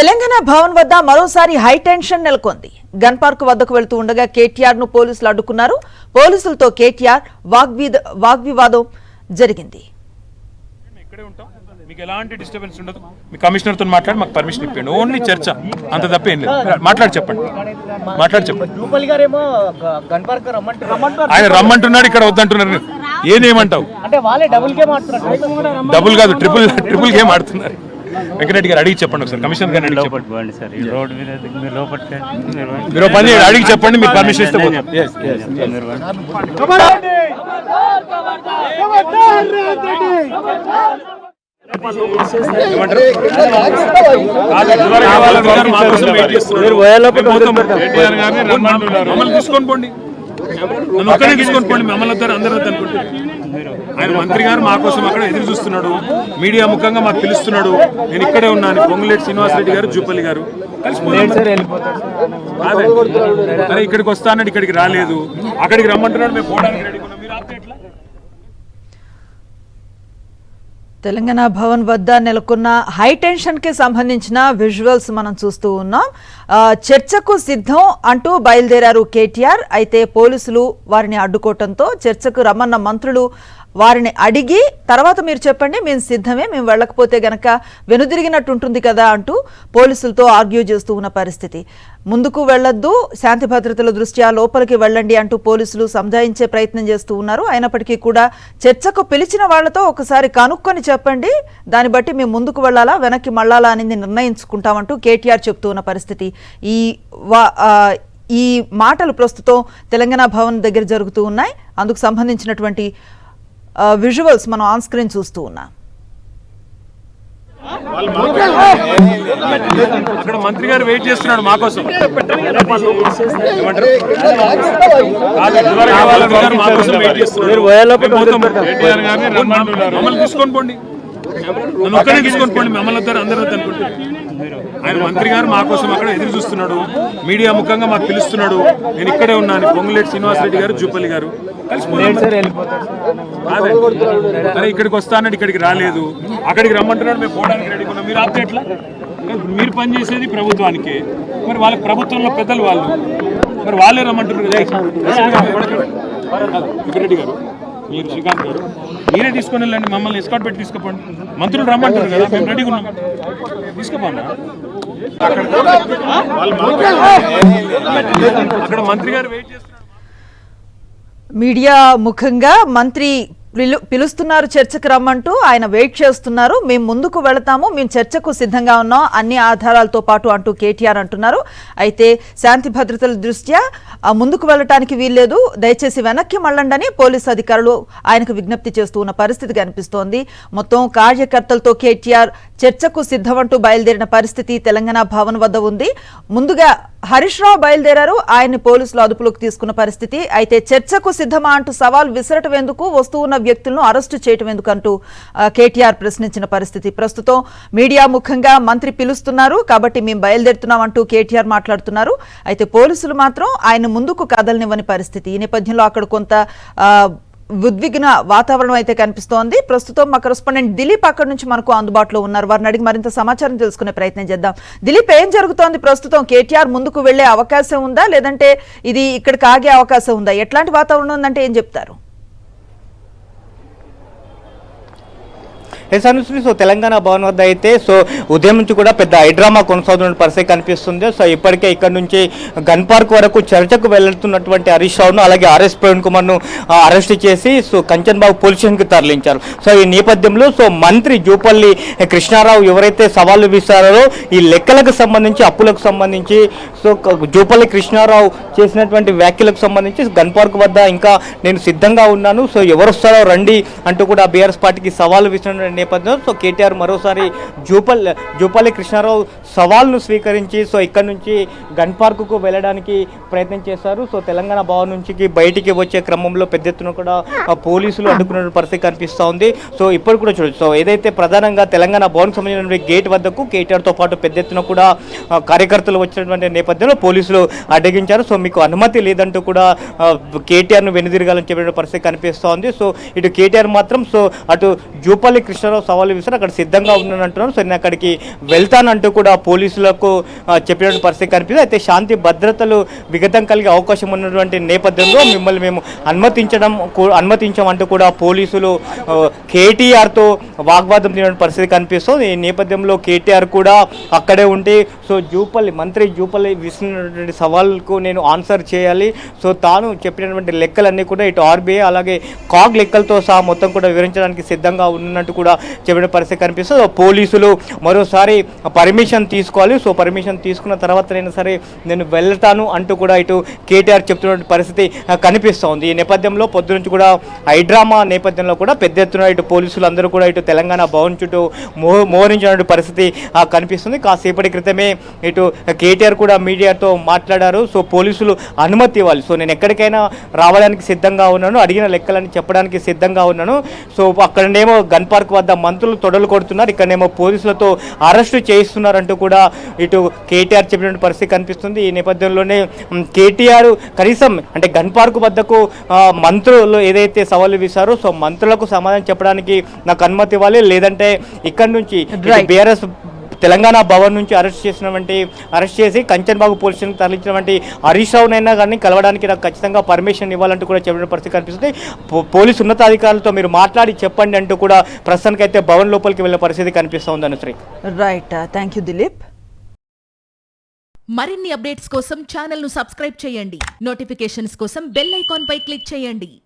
తెలంగాణ భవన్ వద్ద మరోసారి high tension నెలకొంది. గన్ పార్క్ వద్దకు వెళ్తూ ఉండగా కేటీఆర్ ను పోలీసులు అడ్డుకున్నారు. పోలీసులతో కేటీఆర్ వాగ్వివాదం జరిగింది. మీకు ఎలాంటి డిస్టర్బెన్స్ ఉండదు. మీ కమిషనర్ తో మాట్లాడి మాకు పర్మిషన్ ఇప్పిండి. ఓన్లీ చర్చ, అంత తప్ప ఏం లేదు. మాట్లాడి చెప్పండి. ఆయన రమ్మంటున్నాడు, ఇక్కడ వద్దంటున్నారు. ఏదేమంటావు? డబుల్ కాదు, ట్రిపుల్ గేమ్ ఆడుతున్నారు. వెంకటరెడ్డి గారు అడిగి చెప్పండి ఒకసారి. కమిషనర్ గారు మీరు పని అడిగి చెప్పండి. మీరు పర్మిషన్ ఇస్తే తీసుకొని పోండి. నన్ను ఒక్కనే తీసుకొని పోండి. మమ్మల్ని వద్దారు అందరూ వద్దు అనుకుంటే. ఆయన మంత్రి గారు మా కోసం అక్కడ ఎదురు చూస్తున్నాడు. మీడియా ముఖంగా మాకు పిలుస్తున్నాడు. నేను ఇక్కడే ఉన్నాను. పొంగులేటి శ్రీనివాసరెడ్డి గారు, జూపల్లి గారు అరే ఇక్కడికి వస్తానండి, ఇక్కడికి రాలేదు. అక్కడికి రమ్మంటున్నాడు, మేము పోవడానికి రెడీ ఉన్నాం. మీరు ఆపితే ఎట్లా? తెలంగాణ భవన్ వద్ద నెలకొన్న హై టెన్షన్ కి సంబంధించిన విజువల్స్ మనం చూస్తూ ఉన్నాం. చర్చకు సిద్ధం అంటూ బయలుదేరారు కేటీఆర్. అయితే పోలీసులు వారిని అడ్డుకోవడంతో చర్చకు రమ్మన్న మంత్రులు వారిని అడిగి తర్వాత మీరు చెప్పండి, మేము సిద్ధమే, మేము వెళ్ళకపోతే గనక వెనుదిరిగినట్టు ఉంటుంది కదా అంటూ పోలీసులతో ఆర్గ్యూ చేస్తూ ఉన్న పరిస్థితి. ముందుకు వెళ్లొద్దు, శాంతి భద్రతల దృష్ట్యా లోపలికి వెళ్ళండి అంటూ పోలీసులు సంజాయించే ప్రయత్నం చేస్తూ ఉన్నారు. అయినప్పటికీ కూడా చర్చకు పిలిచిన వాళ్లతో ఒకసారి కనుక్కొని చెప్పండి, దాన్ని బట్టి మేము ముందుకు వెళ్లాలా వెనక్కి మళ్లాలా అనేది నిర్ణయించుకుంటామంటూ కేటీఆర్ చెప్తూ ఉన్న పరిస్థితి. ఈ మాటలు ప్రస్తుతం తెలంగాణ భవన్ దగ్గర జరుగుతూ ఉన్నాయి. అందుకు సంబంధించినటువంటి విజువల్స్ మనం ఆన్ స్క్రీన్ చూస్తూ ఉన్నాం. అక్కడ మంత్రి గారు వెయిట్ చేస్తున్నాడు మా కోసం. మమ్మల్ని తీసుకొని పోండి. నన్ను ఒక్కనే తీసుకొని పోండి. మమ్మల్ని వద్దారు అందరూ వద్దు అనుకుంటే. ఆయన మంత్రి గారు మా కోసం అక్కడ ఎదురు చూస్తున్నాడు. మీడియా ముఖంగా మాకు పిలుస్తున్నాడు. నేను ఇక్కడే ఉన్నాను. పొంగులేటి శ్రీనివాసరెడ్డి గారు, జూపల్లి గారు అరే ఇక్కడికి వస్తానండి, ఇక్కడికి రాలేదు. అక్కడికి రమ్మంటున్నాడు, మేము పోవడానికి రెడీ ఉన్నాం. మీరు ఆపితే ఎట్లా? మీరు పనిచేసేది ప్రభుత్వానికి, మరి వాళ్ళకి ప్రభుత్వంలో పెద్దలు వాళ్ళు, మరి వాళ్ళే రమ్మంటున్నారు కదా. వెంకటరెడ్డి గారు, మీరు శ్రీకాంత్ గారు, మీరే తీసుకొని వెళ్ళండి. మమ్మల్ని ఎస్కాట్ పెట్టి తీసుకుపోండి. మంత్రులు రమ్మంటారు కదా, మేము రెడీగా ఉన్నాం. తీసుకుపోండి. అక్కడ మంత్రి గారు వెయిట్ చేస్తున్నారు. మీడియా ముఖంగా మంత్రి పిలుస్తున్నారు చర్చకు రమ్మంటూ. ఆయన వెయిట్ చేస్తున్నారు. మేము ముందుకు వెళతాము, మేము చర్చకు సిద్ధంగా ఉన్నాం అన్ని ఆధారాలతో పాటు అంటూ కేటీఆర్ అంటున్నారు. అయితే శాంతి భద్రతల దృష్ట్యా ముందుకు వెళ్ళటానికి వీల్లేదు, దయచేసి వెనక్కి మళ్ళండని పోలీసు అధికారులు ఆయనకు విజ్ఞప్తి చేస్తూ ఉన్న పరిస్థితి కనిపిస్తోంది. మొత్తం కార్యకర్తలతో కేటీఆర్ చర్చకు సిద్ధమంటూ బయలుదేరిన పరిస్థితి తెలంగాణ భవన్ వద్ద ఉంది. ముందుగా హరీష్ రావు బయలుదేరారు. ఆయన్ని పోలీసులు అదుపులోకి తీసుకున్న పరిస్థితి. అయితే చర్చకు సిద్ధమా అంటూ సవాల్ విసరటం ఎందుకు, వస్తూ ఉన్న వ్యక్తులను అరెస్టు చేయటం ఎందుకంటూ కేటీఆర్ ప్రశ్నించిన పరిస్థితి. ప్రస్తుతం మీడియా ముఖంగా మంత్రి పిలుస్తున్నారు కాబట్టి మేము బయలుదేరుతున్నాం అంటూ కేటీఆర్ మాట్లాడుతున్నారు. అయితే పోలీసులు మాత్రం ఆయన ముందుకు కదలనివ్వని పరిస్థితి. ఈ నేపథ్యంలో అక్కడ కొంత ఉద్విగ్న వాతావరణం అయితే కనిపిస్తోంది. ప్రస్తుతం మా కరెస్పాండెంట్ దిలీప్ అక్కడి నుంచి మనకు అందుబాటులో ఉన్నారు. వారిని అడిగి మరింత సమాచారం తెలుసుకునే ప్రయత్నం చేద్దాం. దిలీప్, ఏం జరుగుతోంది ప్రస్తుతం? కేటీఆర్ ముందుకు వెళ్లే అవకాశం ఉందా, లేదంటే ఇది ఇక్కడికి ఆగే అవకాశం ఉందా? ఎట్లాంటి వాతావరణం ఉందంటే ఏం చెప్తారు? సో తెలంగాణ భవన్ వద్ద అయితే ఉదయం నుంచి కూడా పెద్ద హైడ్రామా కొనసాగుతున్న పరిస్థితి కనిపిస్తుంది. ఇప్పటికే ఇక్కడ నుంచి గన్ పార్క్ వరకు చర్చకు వెళ్తున్నటువంటి హరీష్ రావును, అలాగే ఆర్ఎస్ ప్రవీణ్ కుమార్ను అరెస్ట్ చేసి కంచన్బాబు పోలీస్ స్టేషన్కి తరలించారు. ఈ నేపథ్యంలో మంత్రి జూపల్లి కృష్ణారావు ఎవరైతే సవాళ్లు విసిరారో ఈ లెక్కలకు సంబంధించి, అప్పులకు సంబంధించి జూపల్లి కృష్ణారావు చేసినటువంటి వ్యాఖ్యలకు సంబంధించి గన్ పార్క్ వద్ద ఇంకా నేను సిద్ధంగా ఉన్నాను, ఎవరు వస్తారో రండి అంటూ కూడా బీఆర్ఎస్ పార్టీకి సవాలు విసిరిన నేపథ్యంలో కేటీఆర్ మరోసారి జూపల్లి కృష్ణారావు సవాల్ను స్వీకరించి ఇక్కడ నుంచి గన్ పార్కుకు వెళ్ళడానికి ప్రయత్నం చేశారు. తెలంగాణ భవన్ నుంచి బయటికి వచ్చే క్రమంలో పెద్ద ఎత్తున కూడా పోలీసులు అడ్డుకున్న పరిస్థితి కనిపిస్తూ ఉంది. ఇప్పుడు కూడా చూడొచ్చు, ఏదైతే ప్రధానంగా తెలంగాణ భవన్కి సంబంధించిన గేట్ వద్దకు కేటీఆర్తో పాటు పెద్ద ఎత్తున కూడా కార్యకర్తలు వచ్చినటువంటి నేపథ్యంలో పోలీసులు అడ్డగించారు. మీకు అనుమతి లేదంటూ కూడా కేటీఆర్ను వెనుదిరగాలని చెప్పిన పరిస్థితి కనిపిస్తూ ఉంది. ఇటు కేటీఆర్ మాత్రం అటు జూపల్లి కృష్ణ రామచంద్రరావు సవాలు విసిరి అక్కడ సిద్ధంగా ఉన్నాను అంటున్నారు. సో నేను అక్కడికి వెళ్తానంటూ కూడా పోలీసులకు చెప్పినటువంటి పరిస్థితి కనిపిస్తుంది. అయితే శాంతి భద్రతలు విఘాతం కలిగే అవకాశం ఉన్నటువంటి నేపథ్యంలో మిమ్మల్ని మేము అనుమతించామంటూ కూడా పోలీసులు కేటీఆర్తో వాగ్వాదం చేయడం పరిస్థితి కనిపిస్తుంది. ఈ నేపథ్యంలో కేటీఆర్ కూడా అక్కడే ఉండి సో మంత్రి జూపల్లి విసిరినటువంటి సవాళ్ళకు నేను ఆన్సర్ చేయాలి, సో తాను చెప్పినటువంటి లెక్కలన్నీ కూడా ఇటు ఆర్బీఐ అలాగే కాగ్ లెక్కలతో సహా మొత్తం కూడా వివరించడానికి సిద్ధంగా ఉన్నట్టు కూడా చెప్పిన పరిస్థితి కనిపిస్తుంది. పోలీసులు మరోసారి పర్మిషన్ తీసుకోవాలి, సో పర్మిషన్ తీసుకున్న తర్వాతనైనా సరే నేను వెళ్తాను అంటూ కూడా ఇటు కేటీఆర్ చెప్తున్న పరిస్థితి కనిపిస్తోంది. ఈ నేపథ్యంలో పొద్దు నుంచి కూడా హైడ్రామా నేపథ్యంలో కూడా పెద్ద ఎత్తున ఇటు పోలీసులు అందరూ కూడా ఇటు తెలంగాణ భవన్ చుట్టూ మోహరించిన పరిస్థితి కనిపిస్తుంది. కాసేపటి క్రితమే ఇటు కేటీఆర్ కూడా మీడియాతో మాట్లాడారు. సో పోలీసులు అనుమతి ఇవ్వాలి, సో నేను ఎక్కడికైనా రావడానికి సిద్ధంగా ఉన్నాను, అడిగిన లెక్కలని చెప్పడానికి సిద్ధంగా ఉన్నాను. సో అక్కడనేమో గన్ పార్క్ వద్ద మంత్రులు తొడలు కొడుతున్నారు, ఇక్కడనేమో పోలీసులతో అరెస్టు చేయిస్తున్నారంటూ కూడా ఇటు కేటీఆర్ చెప్పినటువంటి పరిస్థితి కనిపిస్తుంది. ఈ నేపథ్యంలోనే కేటీఆర్ కనీసం అంటే గన్ పార్క్ వద్దకు మంత్రులు ఏదైతే సవాలు విసారో సో మంత్రులకు సమాధానం చెప్పడానికి నాకు అనుమతి ఇవ్వాలి, లేదంటే ఇక్కడి నుంచి బీఆర్ఎస్ తెలంగాణ భవన్ నుంచి అరెస్ట్ చేసి కంచన్బాగు పోలీస్ స్టేషన్కి తరలించినటువంటి హరీష్ రావునైనా కానీ కలవడానికి నాకు ఖచ్చితంగా పర్మిషన్ ఇవ్వాలంటూ కూడా చెప్పిన పరిస్థితి కనిపిస్తుంది. పోలీసు ఉన్నతాధికారులతో మీరు మాట్లాడి చెప్పండి అంటూ కూడా ప్రస్తుతానికైతే భవన్ లోపలికి వెళ్ళే పరిస్థితి కనిపిస్తోంది Anusri. Right, thank you Dilip. మరిన్ని అప్డేట్స్ కోసం ఛానల్ ను సబ్స్క్రైబ్ చేయండి. నోటిఫికేషన్స్ కోసం బెల్ ఐకాన్ పై క్లిక్ చేయండి.